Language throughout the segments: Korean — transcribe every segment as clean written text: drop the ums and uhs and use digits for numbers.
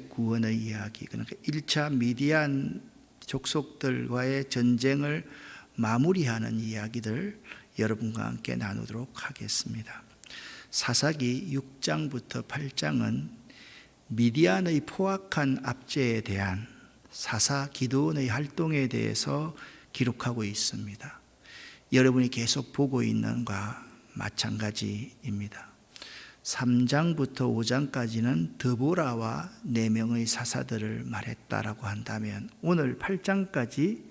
구원의 이야기, 그러니까 1차 미디안 족속들과의 전쟁을 마무리하는 이야기들 여러분과 함께 나누도록 하겠습니다. 사사기 6장부터 8장은 미디안의 포악한 압제에 대한 사사 기드온의 활동에 대해서 기록하고 있습니다. 여러분이 계속 보고 있는 것과 마찬가지입니다. 3장부터 5장까지는 드보라와 4명의 사사들을 말했다라고 한다면 오늘 8장까지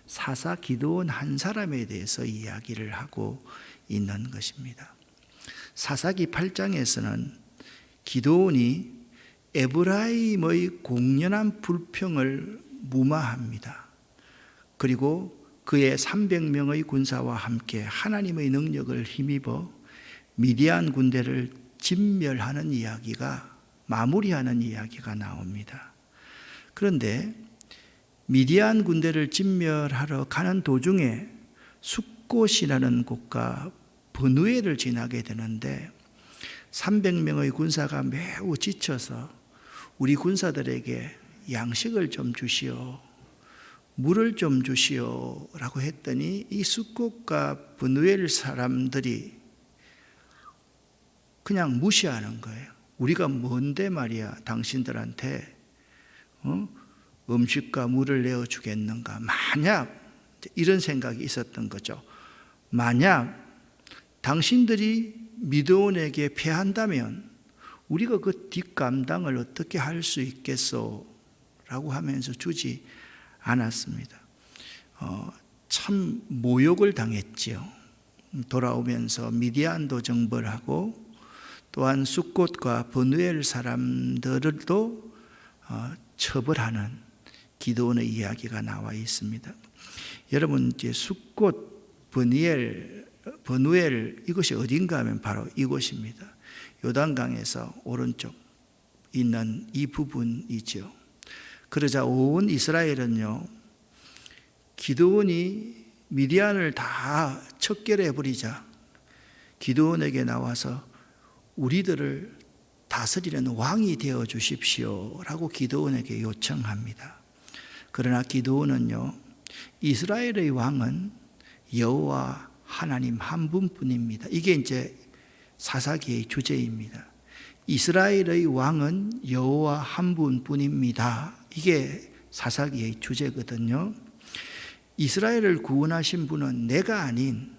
사사 기드온 한 사람에 대해서 이야기를 하고 있는 것입니다. 사사기 8장에서는 기드온이 에브라임의 공연한 불평을 무마합니다. 그리고 그의 300명의 군사와 함께 하나님의 능력을 힘입어 미디안 군대를 진멸하는 이야기가, 마무리하는 이야기가 나옵니다. 그런데 미디안 군대를 진멸하러 가는 도중에 숫곳이라는 곳과 브누엘을 지나게 되는데 300명의 군사가 매우 지쳐서 우리 군사들에게 양식을 좀 주시오, 물을 좀 주시오 라고 했더니 이 숫곳과 브누엘 사람들이 그냥 무시하는 거예요. 우리가 뭔데 말이야 당신들한테 음식과 물을 내어주겠는가. 만약 이런 생각이 있었던 거죠. 만약 당신들이 미드온에게 패한다면 우리가 그 뒷감당을 어떻게 할 수 있겠소 라고 하면서 주지 않았습니다. 참 모욕을 당했지요. 돌아오면서 미디안도 정벌하고 또한 숫곳과 브누엘 사람들도 처벌하는 기드온의 이야기가 나와 있습니다. 여러분, 이제 숫곳, 브누엘 이것이 어딘가 하면 바로 이곳입니다. 요단강에서 오른쪽 있는 이 부분이죠. 그러자 온 이스라엘은요, 기드온이 미디안을 다 척결해 버리자 기드온에게 나와서 우리들을 다스리는 왕이 되어 주십시오 라고 기드온에게 요청합니다. 그러나 기드온은요, 이스라엘의 왕은 여호와 하나님 한 분뿐입니다. 이게 이제 사사기의 주제입니다. 이스라엘의 왕은 여호와 한 분뿐입니다. 이게 사사기의 주제거든요. 이스라엘을 구원하신 분은 내가 아닌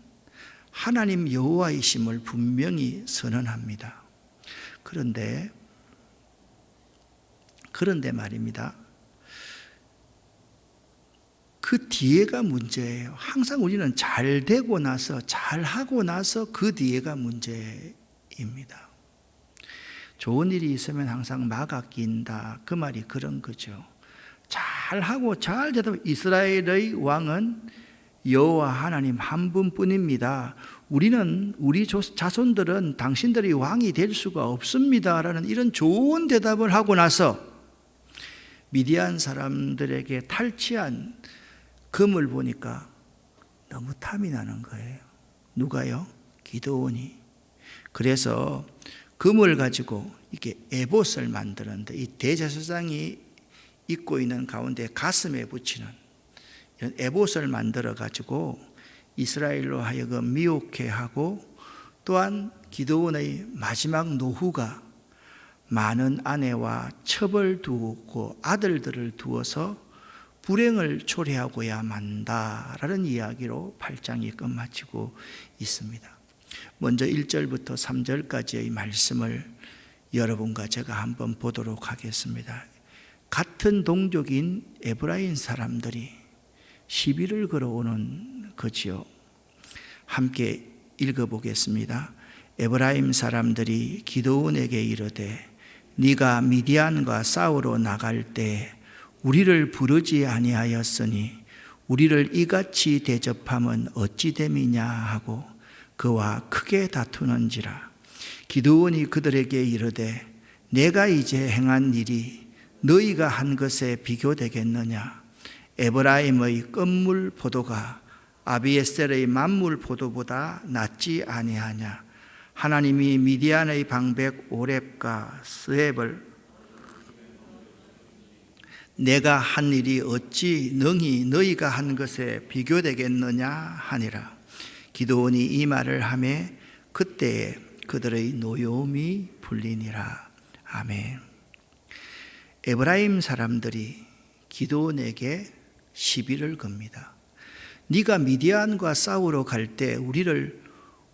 하나님 여호와이심을 분명히 선언합니다. 그런데 말입니다. 그 뒤에가 문제예요. 항상 우리는 잘 되고 나서, 잘 하고 나서 그 뒤에가 문제입니다. 좋은 일이 있으면 항상 막아 낀다. 그 말이 그런 거죠. 잘하고 잘 되다 보면 이스라엘의 왕은 여호와 하나님 한 분뿐입니다. 우리 자손들은 당신들이 왕이 될 수가 없습니다 라는 이런 좋은 대답을 하고 나서 미디안 사람들에게 탈취한 금을 보니까 너무 탐이 나는 거예요. 누가요? 기드온이. 그래서 금을 가지고 이렇게 에봇을 만드는데 이 대제사장이 입고 있는 가운데 가슴에 붙이는 이런 에봇을 만들어 가지고 이스라엘로 하여금 미혹해 하고, 또한 기드온의 마지막 노후가 많은 아내와 첩을 두고 아들들을 두어서 불행을 초래하고야 만다라는 이야기로 8장이 끝마치고 있습니다. 먼저 1절부터 3절까지의 말씀을 여러분과 제가 한번 보도록 하겠습니다. 같은 동족인 에브라임 사람들이 시비를 걸어오는 거지요. 함께 읽어보겠습니다. 에브라임 사람들이 기드온에게 이르되 네가 미디안과 싸우러 나갈 때 우리를 부르지 아니하였으니 우리를 이같이 대접함은 어찌 됨이냐 하고 그와 크게 다투는지라. 기드온이 그들에게 이르되 내가 이제 행한 일이 너희가 한 것에 비교되겠느냐. 에브라임의 껌물 포도가 아비에셀의 만물 포도보다 낫지 아니하냐. 하나님이 미디안의 방백 오렙과 스앱을 내가 한 일이 어찌 능히 너희가 한 것에 비교되겠느냐 하니라. 기드온이 이 말을 하매 그때에 그들의 노여움이 풀리니라. 아멘. 에브라임 사람들이 기드온에게 시비를 겁니다. 네가 미디안과 싸우러 갈 때 우리를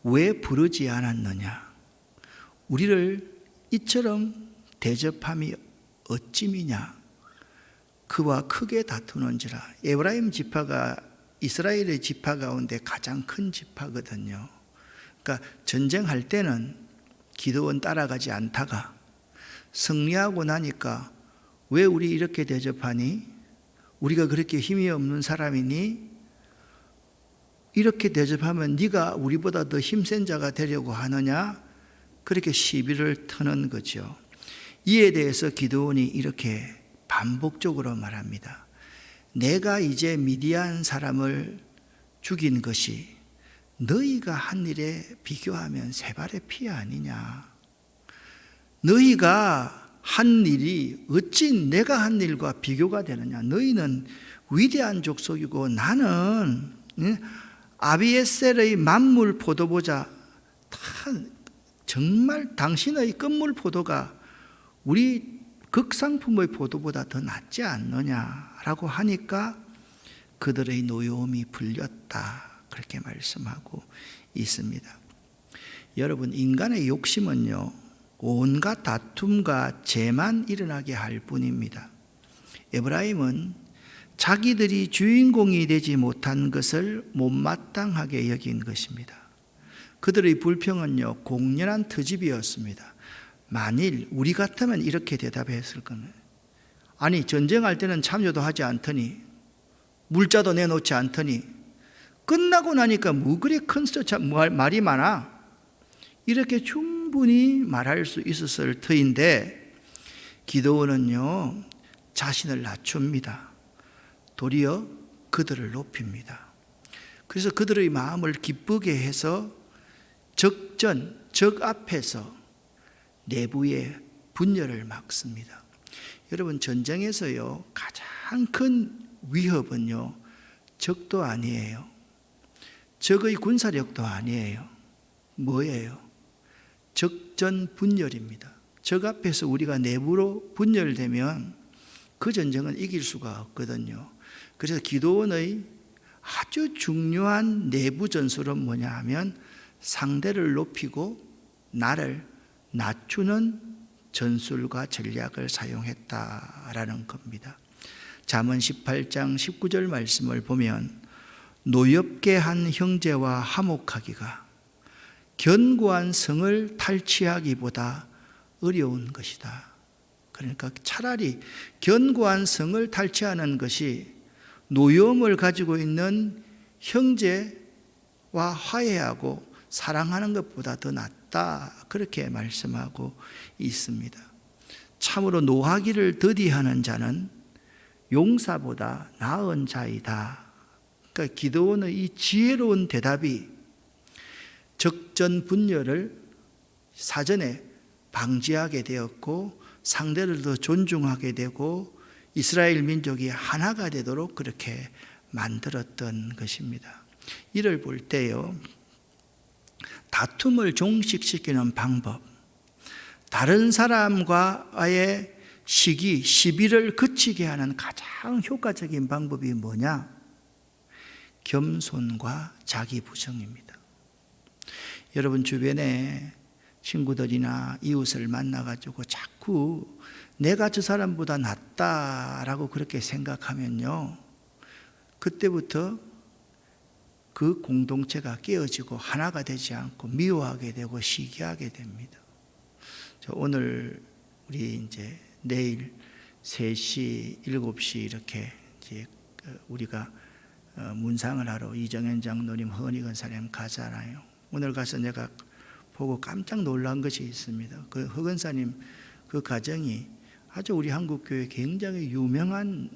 왜 부르지 않았느냐? 우리를 이처럼 대접함이 어찌미냐? 그와 크게 다투는지라. 에브라임 지파가 이스라엘의 지파 가운데 가장 큰 지파거든요. 그러니까 전쟁할 때는 기드온 따라가지 않다가 승리하고 나니까 왜 우리 이렇게 대접하니? 우리가 그렇게 힘이 없는 사람이니? 이렇게 대접하면 네가 우리보다 더 힘센 자가 되려고 하느냐? 그렇게 시비를 터는 거죠. 이에 대해서 기드온이 이렇게 반복적으로 말합니다. 내가 이제 미디안 사람을 죽인 것이 너희가 한 일에 비교하면 세 발의 피 아니냐. 너희가 한 일이 어찌 내가 한 일과 비교가 되느냐. 너희는 위대한 족속이고 나는 아비에셀의 만물 포도보자 정말 당신의 끝물 포도가 우리 극상품의 포도보다 더 낫지 않느냐라고 하니까 그들의 노여움이 풀렸다. 그렇게 말씀하고 있습니다. 여러분, 인간의 욕심은요, 온갖 다툼과 재만 일어나게 할 뿐입니다. 에브라임은 자기들이 주인공이 되지 못한 것을 못마땅하게 여긴 것입니다. 그들의 불평은요, 공연한 트집이었습니다. 만일 우리 같으면 이렇게 대답했을 겁니다. 아니, 전쟁할 때는 참여도 하지 않더니 물자도 내놓지 않더니 끝나고 나니까 뭐 그리 큰 말이 많아? 이렇게 충분히 말할 수 있었을 터인데 기드온은요, 자신을 낮춥니다. 도리어 그들을 높입니다. 그래서 그들의 마음을 기쁘게 해서 적 앞에서 내부의 분열을 막습니다. 여러분, 전쟁에서요, 가장 큰 위협은요, 적도 아니에요. 적의 군사력도 아니에요. 뭐예요? 적전 분열입니다. 적 앞에서 우리가 내부로 분열되면 그 전쟁은 이길 수가 없거든요. 그래서 기드온의 아주 중요한 내부 전술은 뭐냐 하면 상대를 높이고 나를 낮추는 전술과 전략을 사용했다라는 겁니다. 잠언 18장 19절 말씀을 보면 노엽게 한 형제와 화목하기가 견고한 성을 탈취하기보다 어려운 것이다. 그러니까 차라리 견고한 성을 탈취하는 것이 노여움을 가지고 있는 형제와 화해하고 사랑하는 것보다 더 낫다. 그렇게 말씀하고 있습니다. 참으로 노하기를 더디하는 자는 용사보다 나은 자이다. 그러니까 기드온의 이 지혜로운 대답이 적전 분열을 사전에 방지하게 되었고 상대를 더 존중하게 되고 이스라엘 민족이 하나가 되도록 그렇게 만들었던 것입니다. 이를 볼 때요, 다툼을 종식시키는 방법, 다른 사람과의 시비를 그치게 하는 가장 효과적인 방법이 뭐냐? 겸손과 자기 부정입니다. 여러분 주변에 친구들이나 이웃을 만나가지고 자꾸 내가 저 사람보다 낫다라고 그렇게 생각하면요, 그때부터 그 공동체가 깨어지고 하나가 되지 않고 미워하게 되고 시기하게 됩니다. 오늘 우리 이제 내일 3시, 7시 이렇게 이제 우리가 문상을 하러 이정현 장로님, 허은희 권사님 가잖아요. 오늘 가서 내가 보고 깜짝 놀란 것이 있습니다. 그 허 권사님 그 가정이 아주 우리 한국교회 굉장히 유명한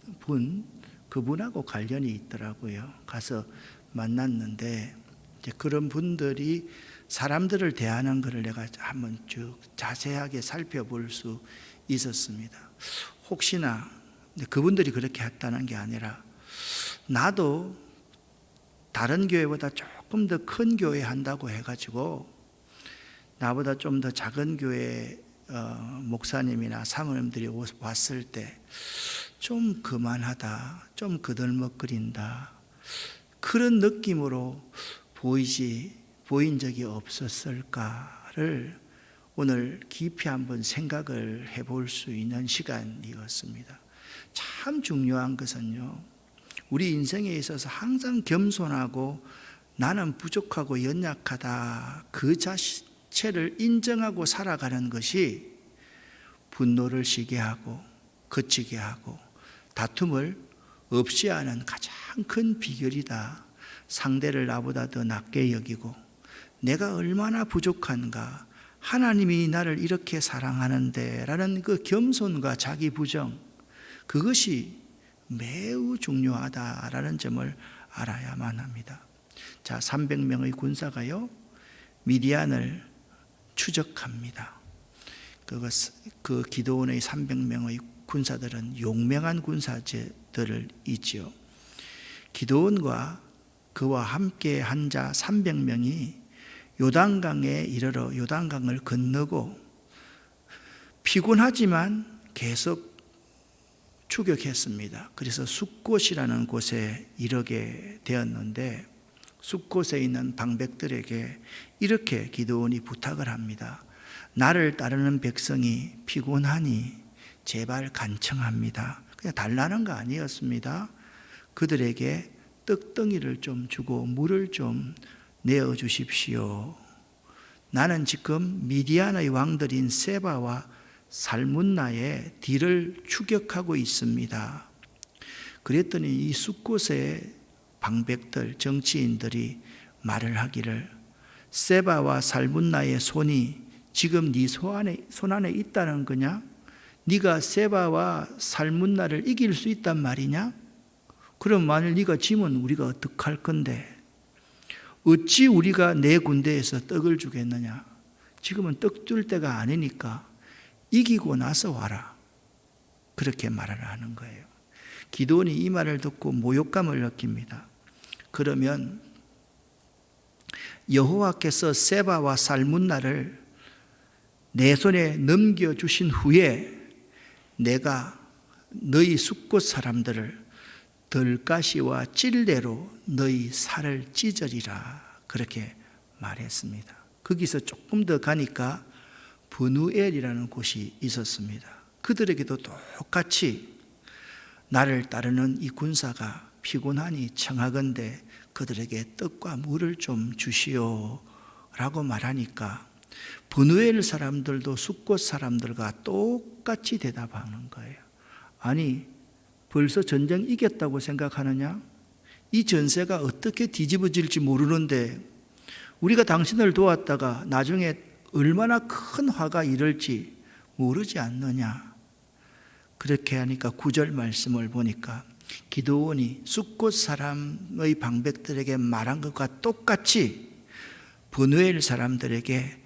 그분하고 관련이 있더라고요. 가서 만났는데 이제 그런 분들이 사람들을 대하는 것을 내가 한번 쭉 자세하게 살펴볼 수 있었습니다. 혹시나 근데 그분들이 그렇게 했다는 게 아니라 나도 다른 교회보다 조금 더 큰 교회 한다고 해가지고 나보다 좀 더 작은 교회 목사님이나 사모님들이 왔을 때 좀 그만하다, 좀 그들먹거린다, 그런 느낌으로 보인 적이 없었을까를 오늘 깊이 한번 생각을 해볼 수 있는 시간이었습니다. 참 중요한 것은요, 우리 인생에 있어서 항상 겸손하고 나는 부족하고 연약하다, 그 자체를 인정하고 살아가는 것이 분노를 쉬게 하고 그치게 하고 다툼을 없이 하는 가장 큰 비결이다. 상대를 나보다 더 낮게 여기고 내가 얼마나 부족한가, 하나님이 나를 이렇게 사랑하는데 라는 그 겸손과 자기 부정, 그것이 매우 중요하다라는 점을 알아야만 합니다. 자, 300명의 군사가요 미디안을 추적합니다. 그 기드온의 300명의 군사들은 용맹한 군사들을 있지요. 기드온과 그와 함께 한 자 300명이 요단강에 이르러 요단강을 건너고 피곤하지만 계속 추격했습니다. 그래서 숫곳이라는 곳에 이르게 되었는데 숫곳에 있는 방백들에게 이렇게 기드온이 부탁을 합니다. 나를 따르는 백성이 피곤하니 제발 간청합니다. 그냥 달라는 거 아니었습니다. 그들에게 떡덩이를 좀 주고 물을 좀 내어 주십시오. 나는 지금 미디안의 왕들인 세바와 살문나의 뒤를 추격하고 있습니다. 그랬더니 이 숫곳의 방백들, 정치인들이 말을 하기를, 세바와 살문나의 손이 지금 네 손 안에 있다는 거냐? 네가 세바와 살문나를 이길 수 있단 말이냐? 그럼 만일 네가 지면 우리가 어떡할 건데? 어찌 우리가 내 군대에서 떡을 주겠느냐? 지금은 떡 줄 때가 아니니까 이기고 나서 와라. 그렇게 말을 하는 거예요. 기드온이 이 말을 듣고 모욕감을 느낍니다. 그러면 여호와께서 세바와 살문나를 내 손에 넘겨주신 후에 내가 너희 숫곳 사람들을 들가시와 찔레로 너희 살을 찢으리라, 그렇게 말했습니다. 거기서 조금 더 가니까 브누엘이라는 곳이 있었습니다. 그들에게도 똑같이 나를 따르는 이 군사가 피곤하니 청하건대 그들에게 떡과 물을 좀 주시오 라고 말하니까 브누엘 사람들도 숫곳 사람들과 똑같이 대답하는 거예요. 아니, 벌써 전쟁 이겼다고 생각하느냐? 이 전세가 어떻게 뒤집어질지 모르는데 우리가 당신을 도왔다가 나중에 얼마나 큰 화가 이를지 모르지 않느냐? 그렇게 하니까 9절 말씀을 보니까 기드온이 숫곳 사람의 방백들에게 말한 것과 똑같이 브누엘 사람들에게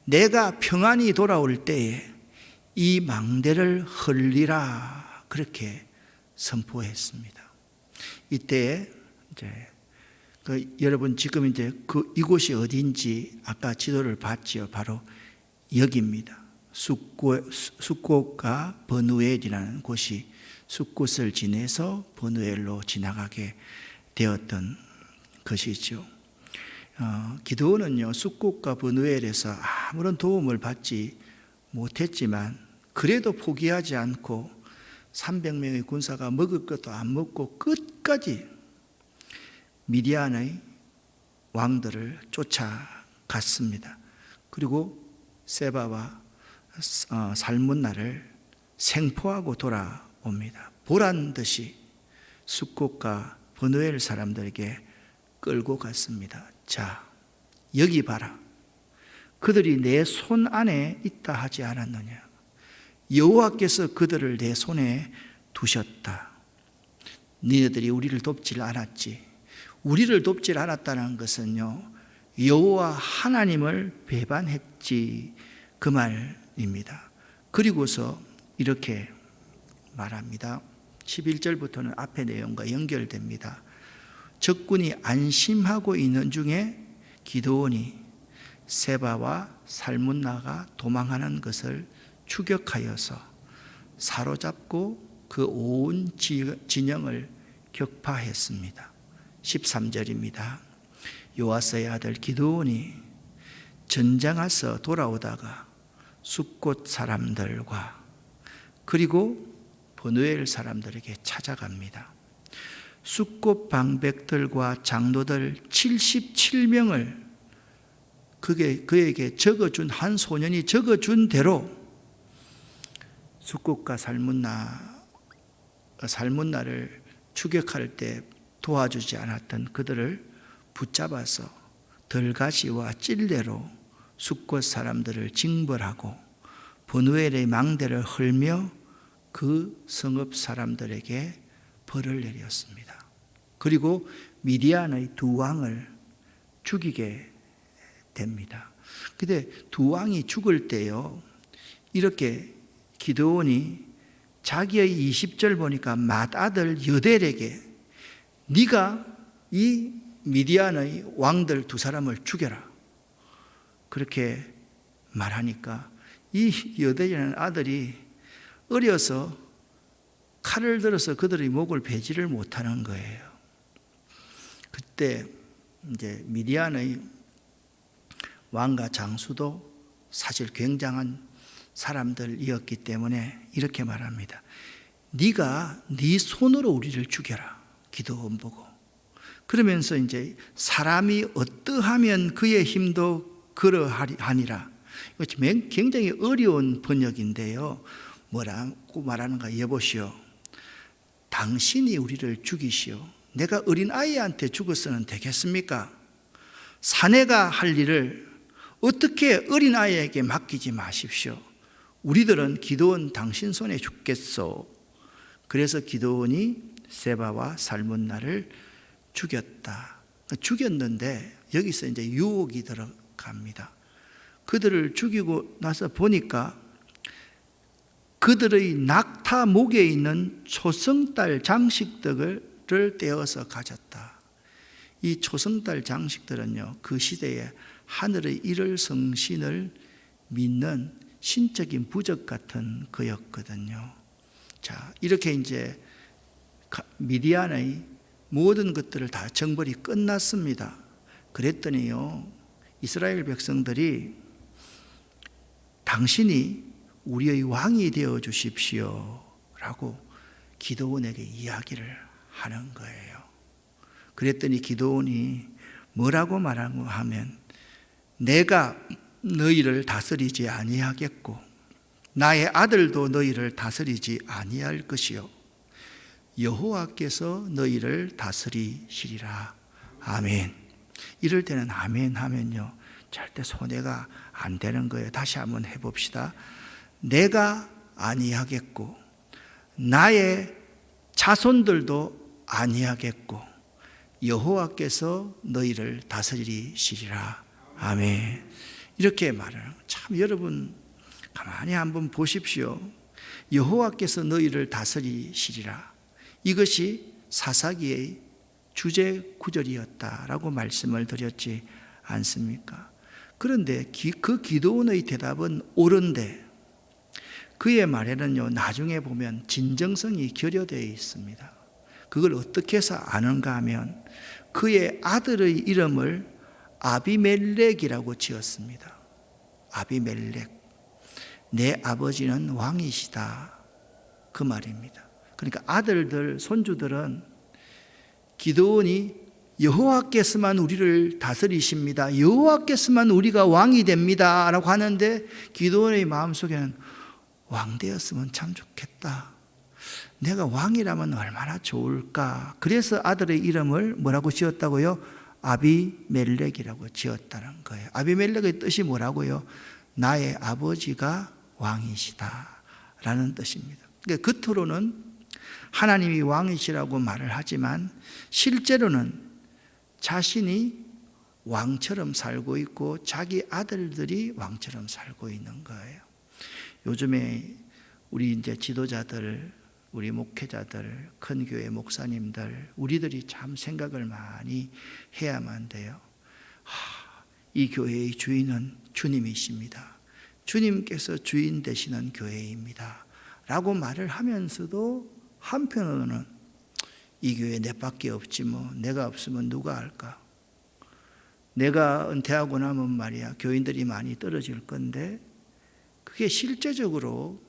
내가 평안히 돌아올 때에 이 망대를 헐리라, 그렇게 선포했습니다. 이때 이제 여러분 지금 이제 이곳이 어딘지 아까 지도를 봤지요. 바로 여기입니다. 숫곳과 브누엘이라는 곳이 숫곳을 지내서 브누엘로 지나가게 되었던 것이죠. 기드온은요 숫곳과 브누엘에서 아무런 도움을 받지 못했지만 그래도 포기하지 않고 300명의 군사가 먹을 것도 안 먹고 끝까지 미디안의 왕들을 쫓아갔습니다. 그리고 세바와 살문나를 생포하고 돌아옵니다. 보란 듯이 숫곳과 브누엘 사람들에게 끌고 갔습니다. 자, 여기 봐라. 그들이 내 손 안에 있다 하지 않았느냐? 여호와께서 그들을 내 손에 두셨다. 너희들이 우리를 돕질 않았지. 우리를 돕질 않았다는 것은요, 여호와 하나님을 배반했지, 그 말입니다. 그리고서 이렇게 말합니다. 11절부터는 앞의 내용과 연결됩니다. 적군이 안심하고 있는 중에 기드온이 세바와 살문나가 도망하는 것을 추격하여서 사로잡고 그 온 진영을 격파했습니다. 13절입니다. 요아스의 아들 기드온이 전장에서 돌아오다가 숫곳 사람들과 그리고 브누엘 사람들에게 찾아갑니다. 숫곳 방백들과 장로들 77명을 그에게 적어준 한 소년이 적어준 대로 숫곳과 살문나를 추격할 때 도와주지 않았던 그들을 붙잡아서 들가시와 찔레로 숫곳 사람들을 징벌하고 브누엘의 망대를 헐며 그 성읍 사람들에게 벌을 내렸습니다. 그리고 미디안의 두 왕을 죽이게 됩니다. 근데 두 왕이 죽을 때요, 이렇게 기드온이 자기의 20절 보니까 맏아들 여델에게 네가 이 미디안의 왕들 두 사람을 죽여라, 그렇게 말하니까 이 여델이라는 아들이 어려서 칼을 들어서 그들의 목을 베지를 못하는 거예요. 그때 이제 미디안의 왕과 장수도 사실 굉장한 사람들이었기 때문에 이렇게 말합니다. 네가 네 손으로 우리를 죽여라, 기드온 보고. 그러면서 이제 사람이 어떠하면 그의 힘도 그러하니라. 이거 굉장히 어려운 번역인데요. 뭐라고 말하는가 여보시오. 당신이 우리를 죽이시오. 내가 어린 아이한테 죽어서는 되겠습니까? 사내가 할 일을 어떻게 어린 아이에게 맡기지 마십시오. 우리들은 기드온 당신 손에 죽겠소. 그래서 기드온이 세바와 살문나를 죽였다. 죽였는데 여기서 이제 유혹이 들어갑니다. 그들을 죽이고 나서 보니까 그들의 낙타 목에 있는 초승달 장식들을 떼어서 가졌다. 이 초승달 장식들은요, 그 시대에 하늘의 일월성신을 믿는 신적인 부적 같은 거였거든요. 자, 이렇게 이제 미디안의 모든 것들을 다 정벌이 끝났습니다. 그랬더니요, 이스라엘 백성들이 당신이 우리의 왕이 되어 주십시오 라고 기드온에게 이야기를 하는 거예요. 그랬더니 기드온이 뭐라고 말하고 하면 내가 너희를 다스리지 아니하겠고 나의 아들도 너희를 다스리지 아니할 것이요 여호와께서 너희를 다스리시리라. 아멘. 이럴 때는 아멘 하면요 절대 손해가 안 되는 거예요. 다시 한번 해봅시다. 내가 아니하겠고 나의 자손들도 아니하겠고 여호와께서 너희를 다스리시리라. 아멘. 이렇게 말하는, 참 여러분 가만히 한번 보십시오. 여호와께서 너희를 다스리시리라. 이것이 사사기의 주제 구절이었다라고 말씀을 드렸지 않습니까? 그런데 그 기드온의 대답은 옳은데 그의 말에는요 나중에 보면 진정성이 결여되어 있습니다. 그걸 어떻게 해서 아는가 하면 그의 아들의 이름을 아비멜렉이라고 지었습니다. 아비멜렉, 내 아버지는 왕이시다, 그 말입니다. 그러니까 아들들, 손주들은 기드온이 여호와께서만 우리를 다스리십니다, 여호와께서만 우리가 왕이 됩니다 라고 하는데 기드온의 마음속에는 왕 되었으면 참 좋겠다, 내가 왕이라면 얼마나 좋을까. 그래서 아들의 이름을 뭐라고 지었다고요? 아비멜렉이라고 지었다는 거예요. 아비멜렉의 뜻이 뭐라고요? 나의 아버지가 왕이시다 라는 뜻입니다. 그러니까 겉으로는 하나님이 왕이시라고 말을 하지만 실제로는 자신이 왕처럼 살고 있고 자기 아들들이 왕처럼 살고 있는 거예요. 요즘에 우리 이제 지도자들, 우리 목회자들, 큰 교회 목사님들, 우리들이 참 생각을 많이 해야만 돼요. 이 교회의 주인은 주님이십니다. 주님께서 주인 되시는 교회입니다. 라고 말을 하면서도 한편으로는 이 교회 내밖에 없지 뭐, 내가 없으면 누가 할까? 내가 은퇴하고 나면 말이야 교인들이 많이 떨어질 건데, 그게 실제적으로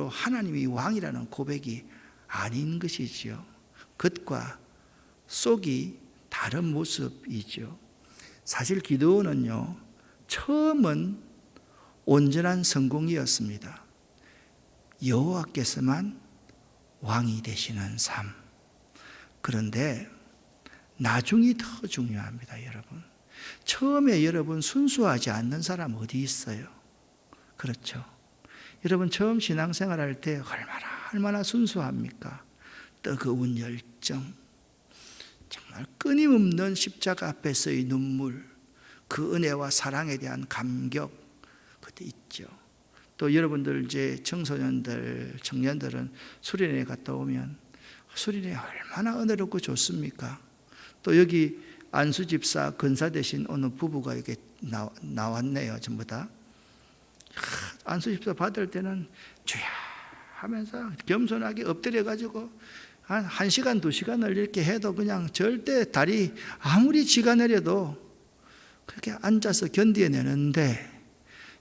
하나님이 왕이라는 고백이 아닌 것이지요. 겉과 속이 다른 모습이죠. 사실 기드온은요, 처음은 온전한 성공이었습니다. 여호와께서만 왕이 되시는 삶. 그런데 나중이 더 중요합니다, 여러분. 처음에 여러분 순수하지 않는 사람 어디 있어요? 그렇죠. 여러분 처음 신앙생활 할 때 얼마나 순수합니까? 뜨거운 열정, 정말 끊임없는 십자가 앞에서의 눈물, 그 은혜와 사랑에 대한 감격, 그때 있죠. 또 여러분들 이제 청소년들, 청년들은 수련회 갔다 오면 수련회 얼마나 은혜롭고 좋습니까? 또 여기 안수집사 근사 되신 어느 부부가 이렇게 나왔네요, 전부 다. 안수집사 받을 때는 주야 하면서 겸손하게 엎드려가지고 한 1시간, 2시간을 이렇게 해도 그냥 절대 다리 아무리 지가 내려도 그렇게 앉아서 견뎌내는데,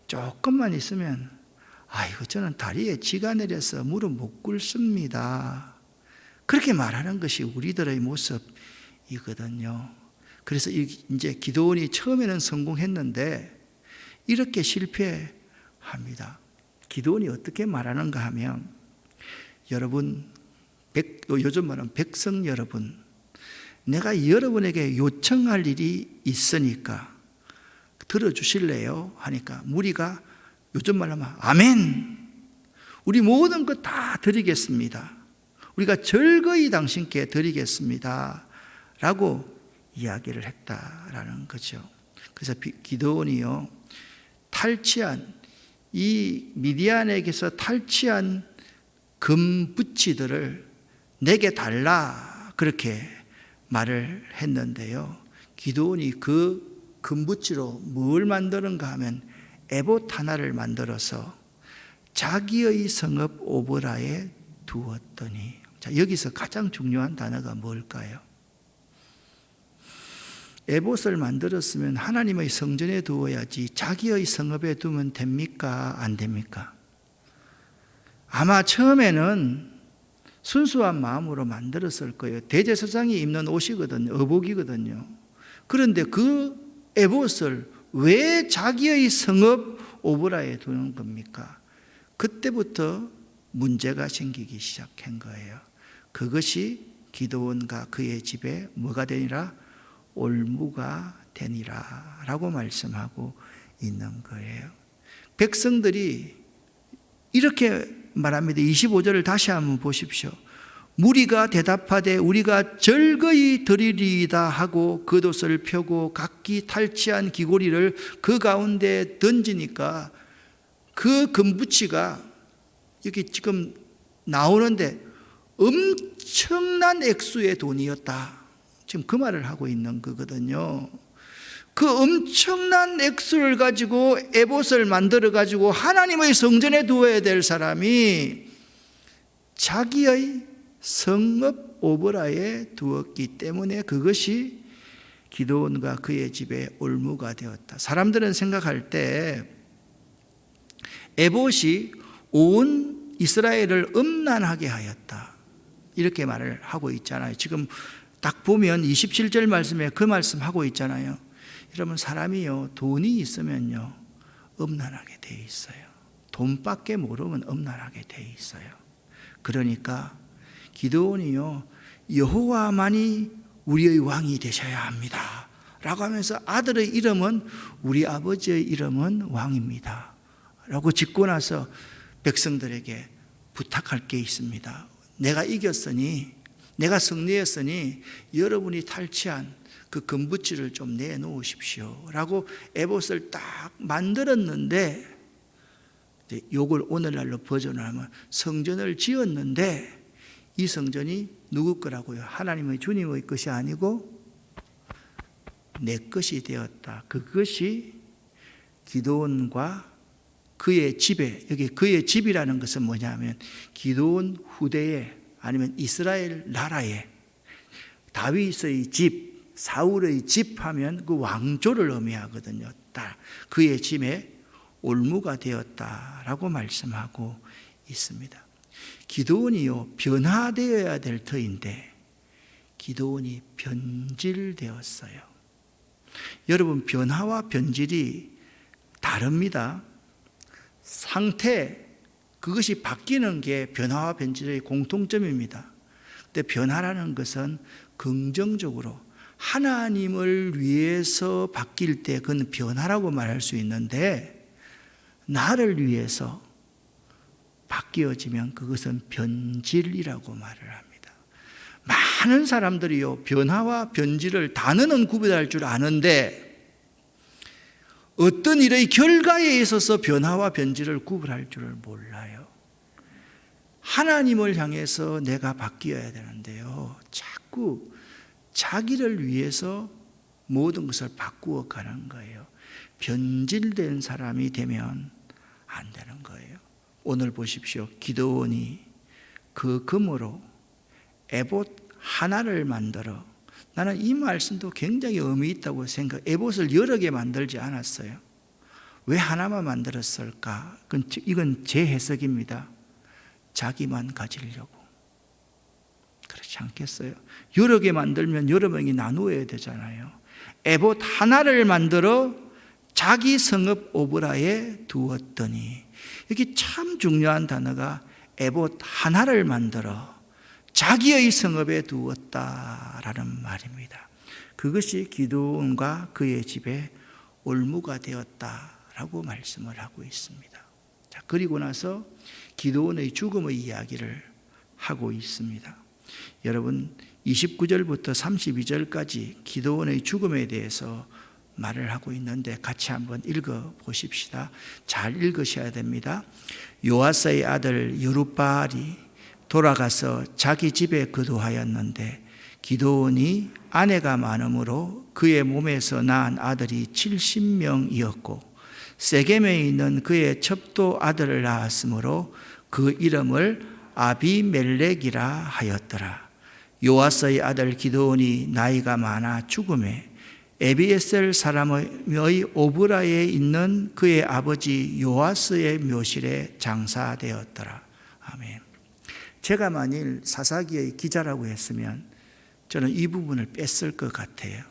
조금만 있으면 아이고 저는 다리에 지가 내려서 무릎 못 꿇습니다. 그렇게 말하는 것이 우리들의 모습이거든요. 그래서 이제 기드온이 처음에는 성공했는데 이렇게 실패합니다. 기드온이 어떻게 말하는가 하면, 여러분, 요즘 말하면 백성 여러분, 내가 여러분에게 요청할 일이 있으니까 들어주실래요? 하니까 무리가 요즘 말로 하면 아멘, 우리 모든 것 다 드리겠습니다, 우리가 즐거이 당신께 드리겠습니다 라고 이야기를 했다라는 거죠. 그래서 기드온이요, 탈취한 이 미디안에게서 탈취한 금붙이들을 내게 달라 그렇게 말을 했는데요, 기드온이 그 금붙이로 뭘 만드는가 하면 에봇 하나를 만들어서 자기의 성읍 오보라에 두었더니, 자, 여기서 가장 중요한 단어가 뭘까요? 에봇을 만들었으면 하나님의 성전에 두어야지 자기의 성읍에 두면 됩니까? 안 됩니까? 아마 처음에는 순수한 마음으로 만들었을 거예요. 대제사장이 입는 옷이거든요, 의복이거든요. 그런데 그 에봇을 왜 자기의 성읍 오보라에 두는 겁니까? 그때부터 문제가 생기기 시작한 거예요. 그것이 기드온과 그의 집에 뭐가 되니라? 올무가 되니라 라고 말씀하고 있는 거예요. 백성들이 이렇게 말합니다. 25절을 다시 한번 보십시오. 무리가 대답하되 우리가 즐거이 드리리이다 하고 겉옷을 펴고 각기 탈취한 귀고리를 그 가운데 던지니까 그 금붙이가 여기 지금 나오는데 엄청난 액수의 돈이었다. 지금 그 말을 하고 있는 거거든요. 그 엄청난 액수를 가지고 에봇을 만들어 가지고 하나님의 성전에 두어야 될 사람이 자기의 성읍 오보라에 두었기 때문에 그것이 기드온과 그의 집에 올무가 되었다. 사람들은 생각할 때 에봇이 온 이스라엘을 음란하게 하였다, 이렇게 말을 하고 있잖아요. 지금 딱 보면 27절 말씀에 그 말씀하고 있잖아요. 여러분, 사람이요, 돈이 있으면요 음란하게 돼 있어요. 돈밖에 모르면 음란하게 돼 있어요. 그러니까 기드온이요, 여호와만이 우리의 왕이 되셔야 합니다 라고 하면서 아들의 이름은 우리 아버지의 이름은 왕입니다 라고 짓고 나서 백성들에게 부탁할 게 있습니다. 내가 이겼으니, 내가 승리했으니 여러분이 탈취한 그 금붙이를 좀 내놓으십시오 라고 에봇을 딱 만들었는데, 요걸 오늘날로 버전하면 성전을 지었는데 이 성전이 누구 거라고요? 하나님의 주님의 것이 아니고 내 것이 되었다. 그것이 기드온과 그의 집에, 여기 그의 집이라는 것은 뭐냐면 기드온 후대에 아니면 이스라엘 나라에 다윗의 집, 사울의 집 하면 그 왕조를 의미하거든요. 그의 집에 올무가 되었다라고 말씀하고 있습니다. 기드온이요 변화되어야 될 터인데 기드온이 변질되었어요. 여러분 변화와 변질이 다릅니다. 상태 그것이 바뀌는 게 변화와 변질의 공통점입니다. 근데 변화라는 것은 긍정적으로 하나님을 위해서 바뀔 때 그건 변화라고 말할 수 있는데 나를 위해서 바뀌어지면 그것은 변질이라고 말을 합니다. 많은 사람들이요 변화와 변질을 단어는 구별할 줄 아는데 어떤 일의 결과에 있어서 변화와 변질을 구분할 줄을 몰라요. 하나님을 향해서 내가 바뀌어야 되는데요 자꾸 자기를 위해서 모든 것을 바꾸어 가는 거예요. 변질된 사람이 되면 안 되는 거예요. 오늘 보십시오. 기드온이 그 금으로 에봇 하나를 만들어, 나는 이 말씀도 굉장히 의미 있다고 생각해요. 에봇을 여러 개 만들지 않았어요. 왜 하나만 만들었을까? 이건 제 해석입니다. 자기만 가지려고. 그렇지 않겠어요? 여러 개 만들면 여러 명이 나누어야 되잖아요. 에봇 하나를 만들어 자기 성읍 오브라에 두었더니, 여기 참 중요한 단어가 에봇 하나를 만들어 자기의 성읍에 두었다라는 말입니다. 그것이 기드온과 그의 집에 올무가 되었다라고 말씀을 하고 있습니다. 자, 그리고 나서 기드온의 죽음의 이야기를 하고 있습니다. 여러분 29절부터 32절까지 기드온의 죽음에 대해서 말을 하고 있는데 같이 한번 읽어 보십시다. 잘 읽으셔야 됩니다. 요아스의 아들 여룹바알이 돌아가서 자기 집에 거두하였는데 기드온이 아내가 많으므로 그의 몸에서 낳은 아들이 70명이었고 세겜에 있는 그의 첩도 아들을 낳았으므로 그 이름을 아비멜렉이라 하였더라. 요아스의 아들 기드온이 나이가 많아 죽음에 에비에셀 사람의 오브라에 있는 그의 아버지 요아스의 묘실에 장사되었더라. 아멘. 제가 만일 사사기의 기자라고 했으면 저는 이 부분을 뺐을 것 같아요.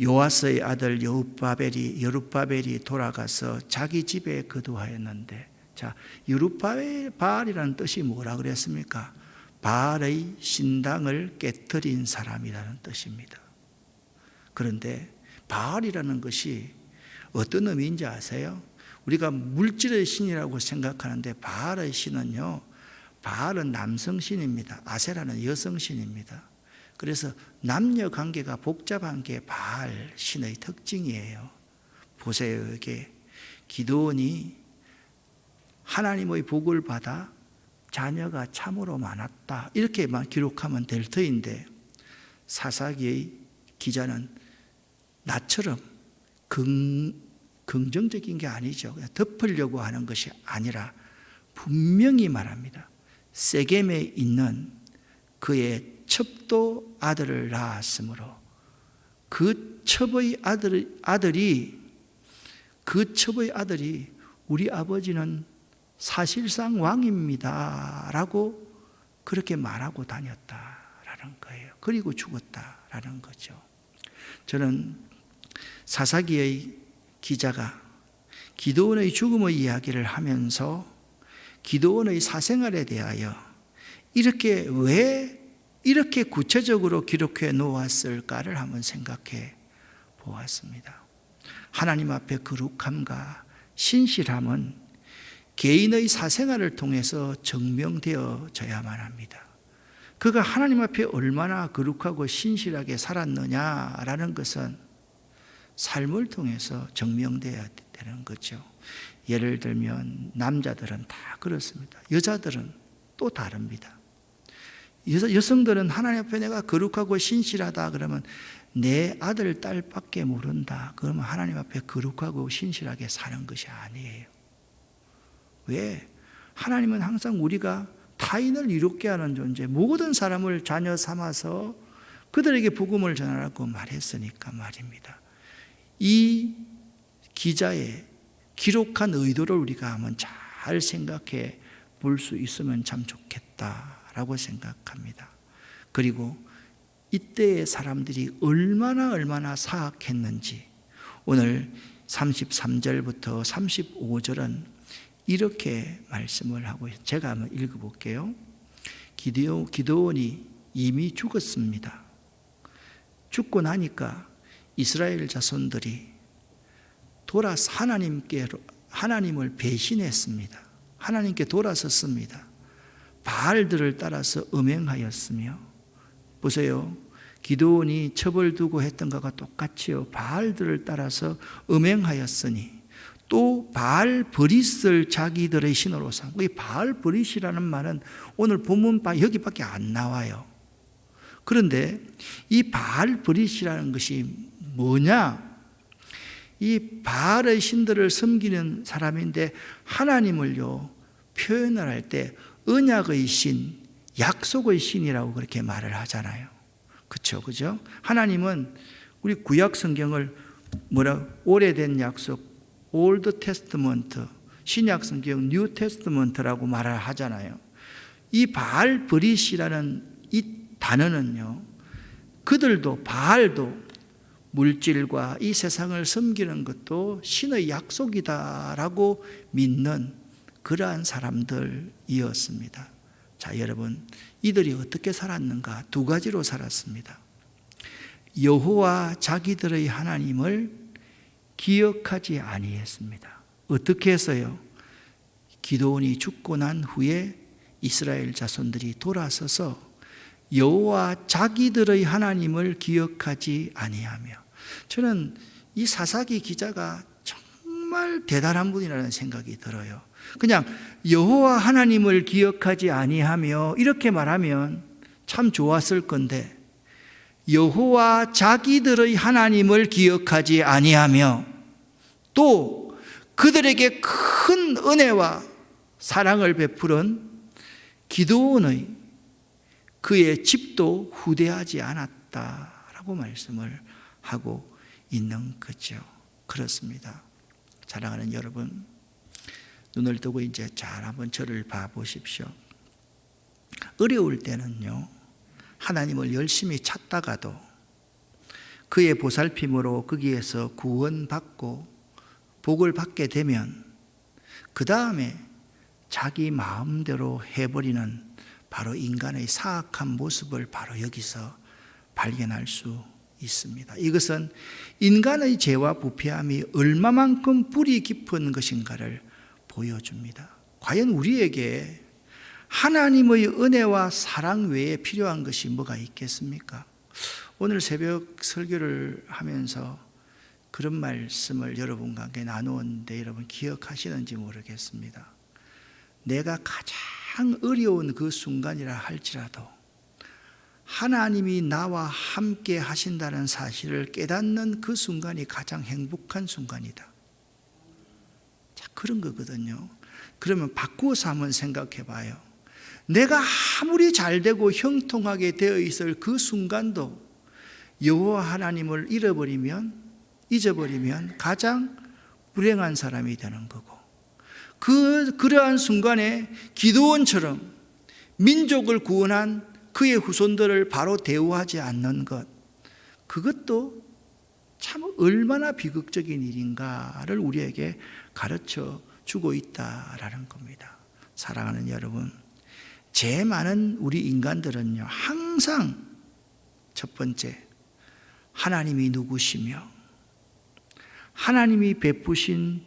요아스의 아들 여룹바벨이 돌아가서 자기 집에 거두하였는데, 자, 여룹바벨이라는 뜻이 뭐라 그랬습니까? 바알의 신당을 깨뜨린 사람이라는 뜻입니다. 그런데 바알이라는 것이 어떤 의미인지 아세요? 우리가 물질의 신이라고 생각하는데 바알의 신은요, 바알은 남성신입니다. 아세라는 여성신입니다. 그래서 남녀 관계가 복잡한 게 바알 신의 특징이에요. 보세요. 이게 기드온이 하나님의 복을 받아 자녀가 참으로 많았다 이렇게만 기록하면 될 터인데, 사사기의 기자는 나처럼 긍정적인 게 아니죠. 그냥 덮으려고 하는 것이 아니라 분명히 말합니다. 세겜에 있는 그의 첩도 아들을 낳았으므로 그 첩의 아들이 우리 아버지는 사실상 왕입니다 라고 그렇게 말하고 다녔다라는 거예요. 그리고 죽었다라는 거죠. 저는 사사기의 기자가 기드온의 죽음의 이야기를 하면서 기드온의 사생활에 대하여 왜 이렇게 구체적으로 기록해 놓았을까를 한번 생각해 보았습니다. 하나님 앞에 거룩함과 신실함은 개인의 사생활을 통해서 증명되어져야만 합니다. 그가 하나님 앞에 얼마나 거룩하고 신실하게 살았느냐라는 것은 삶을 통해서 증명되어야 되는 거죠. 예를 들면 남자들은 다 그렇습니다. 여자들은 또 다릅니다. 여성들은 하나님 앞에 내가 거룩하고 신실하다 그러면 내 아들, 딸밖에 모른다. 그러면 하나님 앞에 거룩하고 신실하게 사는 것이 아니에요. 왜? 하나님은 항상 우리가 타인을 이롭게 하는 존재, 모든 사람을 자녀 삼아서 그들에게 복음을 전하라고 말했으니까 말입니다. 이 기자의 기록한 의도를 우리가 한번 잘 생각해 볼 수 있으면 참 좋겠다라고 생각합니다. 그리고 이때의 사람들이 얼마나 사악했는지 오늘 33절부터 35절은 이렇게 말씀을 하고 있어요. 제가 한번 읽어볼게요. 기드온이 이미 죽었습니다. 죽고 나니까 이스라엘 자손들이 돌아서 하나님을 배신했습니다. 하나님께 돌아섰습니다. 바알들을 따라서 음행하였으며, 보세요. 기드온이 처벌두고 했던 것과 똑같이요. 바알들을 따라서 음행하였으니 또 바알 버릿을 자기들의 신으로 삼고, 이 바알 버릿이라는 말은 오늘 본문 여기밖에 안 나와요. 그런데 이 바알 버릿이라는 것이 뭐냐? 이 바알의 신들을 섬기는 사람인데 하나님을요 표현을 할 때 언약의 신, 약속의 신이라고 그렇게 말을 하잖아요. 그죠? 하나님은 우리 구약 성경을 오래된 약속, 올드 테스트먼트, 신약 성경 뉴 테스트먼트라고 말을 하잖아요. 이 바알 버릿이라는 이 단어는요, 그들도 바알도 물질과 이 세상을 섬기는 것도 신의 약속이다라고 믿는 그러한 사람들이었습니다. 자, 여러분, 이들이 어떻게 살았는가? 두 가지로 살았습니다. 여호와 자기들의 하나님을 기억하지 아니했습니다. 어떻게 해서요? 기드온이 죽고 난 후에 이스라엘 자손들이 돌아서서 여호와 자기들의 하나님을 기억하지 아니하며, 저는 이 사사기 기자가 정말 대단한 분이라는 생각이 들어요. 그냥 여호와 하나님을 기억하지 아니하며 이렇게 말하면 참 좋았을 건데, 여호와 자기들의 하나님을 기억하지 아니하며 또 그들에게 큰 은혜와 사랑을 베풀은 기드온의 그의 집도 후대하지 않았다라고 말씀을 하고 있는 거죠. 그렇습니다. 사랑하는 여러분, 눈을 뜨고 이제 잘 한번 저를 봐보십시오. 어려울 때는요, 하나님을 열심히 찾다가도 그의 보살핌으로 거기에서 구원받고 복을 받게 되면 그 다음에 자기 마음대로 해버리는 바로 인간의 사악한 모습을 바로 여기서 발견할 수 있습니다. 이것은 인간의 죄와 부패함이 얼마만큼 뿌리 깊은 것인가를 보여줍니다. 과연 우리에게 하나님의 은혜와 사랑 외에 필요한 것이 뭐가 있겠습니까? 오늘 새벽 설교를 하면서 그런 말씀을 여러분과 함께 나누었는데 여러분 기억하시는지 모르겠습니다. 내가 가장 어려운 그 순간이라 할지라도 하나님이 나와 함께 하신다는 사실을 깨닫는 그 순간이 가장 행복한 순간이다. 자, 그런 거거든요. 그러면 바꾸어서 한번 생각해 봐요. 내가 아무리 잘되고 형통하게 되어 있을 그 순간도 여호와 하나님을 잊어버리면 가장 불행한 사람이 되는 거고, 그러한 순간에 기드온처럼 민족을 구원한 그의 후손들을 바로 대우하지 않는 것, 그것도 참 얼마나 비극적인 일인가를 우리에게 가르쳐 주고 있다라는 겁니다. 사랑하는 여러분, 죄 많은 우리 인간들은요, 항상 첫 번째, 하나님이 누구시며 하나님이 베푸신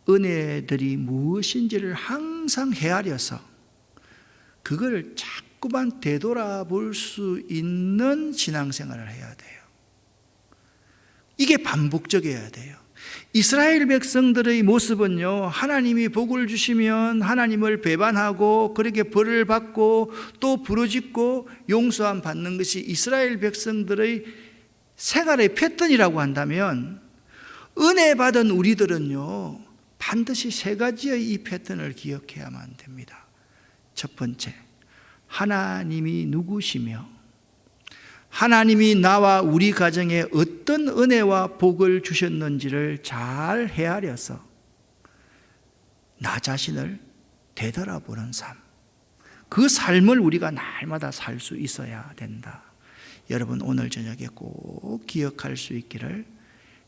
은혜들이 무엇인지를 항상 헤아려서 그걸 자꾸만 되돌아볼 수 있는 신앙생활을 해야 돼요. 이게 반복적이어야 돼요. 이스라엘 백성들의 모습은요, 하나님이 복을 주시면 하나님을 배반하고 그렇게 벌을 받고 또 부르짖고 용서함 받는 것이 이스라엘 백성들의 생활의 패턴이라고 한다면, 은혜 받은 우리들은요 반드시 세 가지의 이 패턴을 기억해야만 됩니다. 첫 번째, 하나님이 누구시며 하나님이 나와 우리 가정에 어떤 은혜와 복을 주셨는지를 잘 헤아려서 나 자신을 되돌아보는 삶, 그 삶을 우리가 날마다 살 수 있어야 된다. 여러분, 오늘 저녁에 꼭 기억할 수 있기를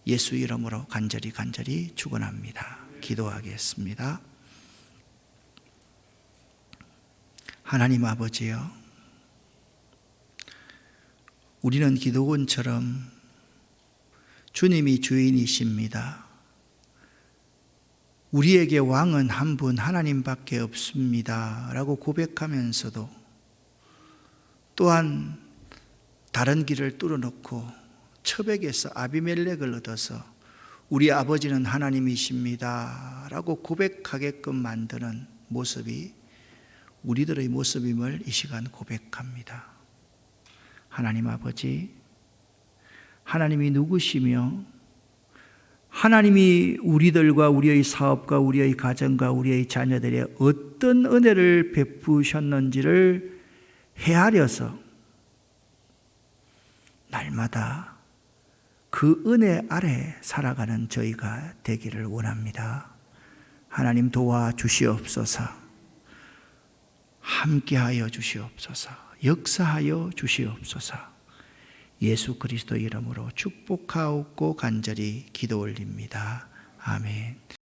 예수 이름으로 간절히 축원합니다. 기도하겠습니다. 하나님 아버지여, 우리는 기도원처럼 주님이 주인이십니다. 우리에게 왕은 한 분 하나님밖에 없습니다 라고 고백하면서도 또한 다른 길을 뚫어놓고 처백에서 아비멜렉을 얻어서 우리 아버지는 하나님이십니다 라고 고백하게끔 만드는 모습이 우리들의 모습임을 이 시간 고백합니다. 하나님 아버지, 하나님이 누구시며 하나님이 우리들과 우리의 사업과 우리의 가정과 우리의 자녀들에 어떤 은혜를 베푸셨는지를 헤아려서 날마다 그 은혜 아래 살아가는 저희가 되기를 원합니다. 하나님 도와주시옵소서. 함께하여 주시옵소서. 역사하여 주시옵소서. 예수 그리스도 이름으로 축복하옵고 간절히 기도 올립니다. 아멘.